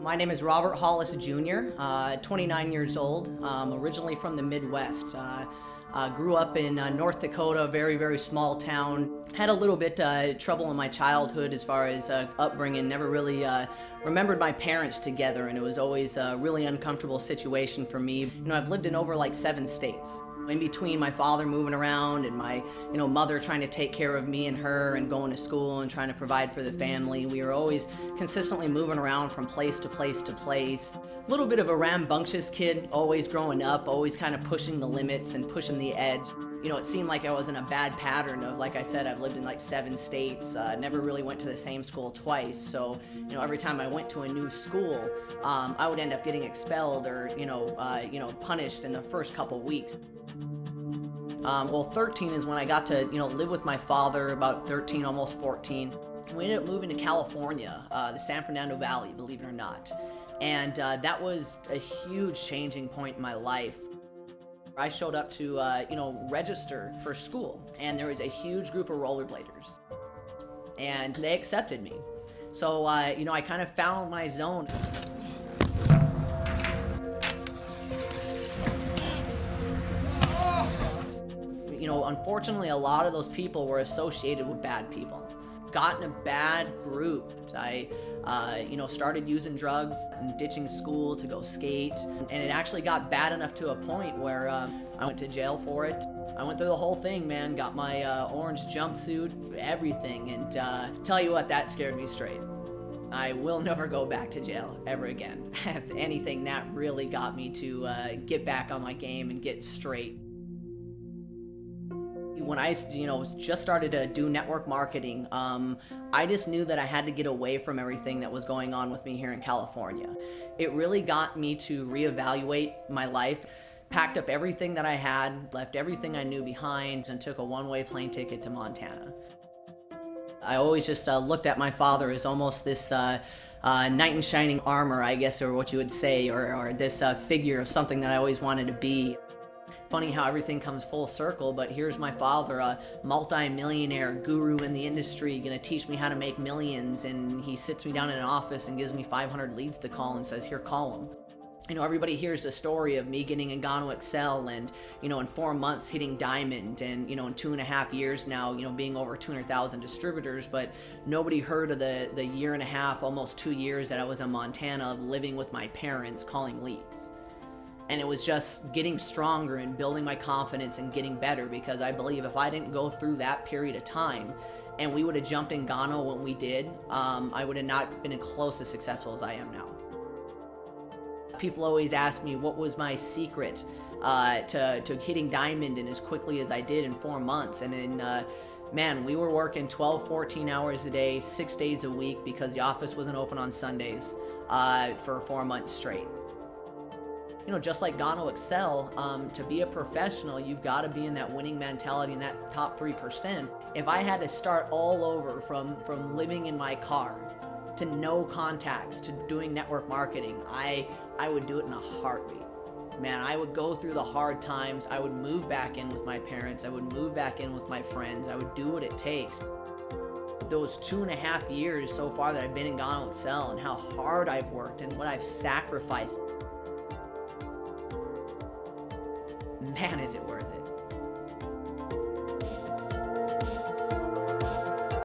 My name is Robert Hollis Jr., 29 years old, originally from the Midwest. Grew up in North Dakota, a very, very small town. Had a little bit trouble in my childhood as far as upbringing. Never really remembered my parents together, and it was always a really uncomfortable situation for me. You know, I've lived in over like 7 states. In between my father moving around and my, mother trying to take care of me and her and going to school and trying to provide for the family, we were always consistently moving around from place to place to place. A little bit of a rambunctious kid, always growing up, always kind of pushing the limits and pushing the edge. You know, it seemed like I was in a bad pattern of, like I said, I've lived in like 7 states, never really went to the same school twice. So, every time I went to a new school, I would end up getting expelled or, punished in the first couple weeks. Well, 13 is when I got to, live with my father, about 13, almost 14. We ended up moving to California, the San Fernando Valley, believe it or not. And that was a huge changing point in my life. I showed up to, register for school, and there was a huge group of rollerbladers, and they accepted me. So, I kind of found my zone. Unfortunately, a lot of those people were associated with bad people. Got in a bad group. I, started using drugs and ditching school to go skate. And it actually got bad enough to a point where I went to jail for it. I went through the whole thing, man. Got my orange jumpsuit, everything. And tell you what, that scared me straight. I will never go back to jail ever again. If anything, that really got me to get back on my game and get straight. When I, just started to do network marketing, I just knew that I had to get away from everything that was going on with me here in California. It really got me to reevaluate my life, packed up everything that I had, left everything I knew behind, and took a one-way plane ticket to Montana. I always just looked at my father as almost this knight in shining armor, I guess, or what you would say, or this figure of something that I always wanted to be. Funny how everything comes full circle, but here's my father, a multi-millionaire guru in the industry, gonna teach me how to make millions, and he sits me down in an office and gives me 500 leads to call and says, here, call them. Everybody hears the story of me getting in Gano Excel and, in 4 months hitting Diamond and, in 2.5 years now, being over 200,000 distributors, but nobody heard of the 1.5, almost 2 years that I was in Montana living with my parents calling leads. And it was just getting stronger and building my confidence and getting better, because I believe if I didn't go through that period of time and we would have jumped in Gano when we did, I would have not been as close as successful as I am now. People always ask me what was my secret to hitting Diamond and as quickly as I did in 4 months. And then, man, we were working 12, 14 hours a day, 6 days a week, because the office wasn't open on Sundays for 4 months straight. Just like Gano Excel, to be a professional, you've got to be in that winning mentality in that top 3%. If I had to start all over from living in my car to no contacts to doing network marketing, I would do it in a heartbeat. Man, I would go through the hard times. I would move back in with my parents. I would move back in with my friends. I would do what it takes. Those 2.5 years so far that I've been in Gano Excel and how hard I've worked and what I've sacrificed, man, is it worth it.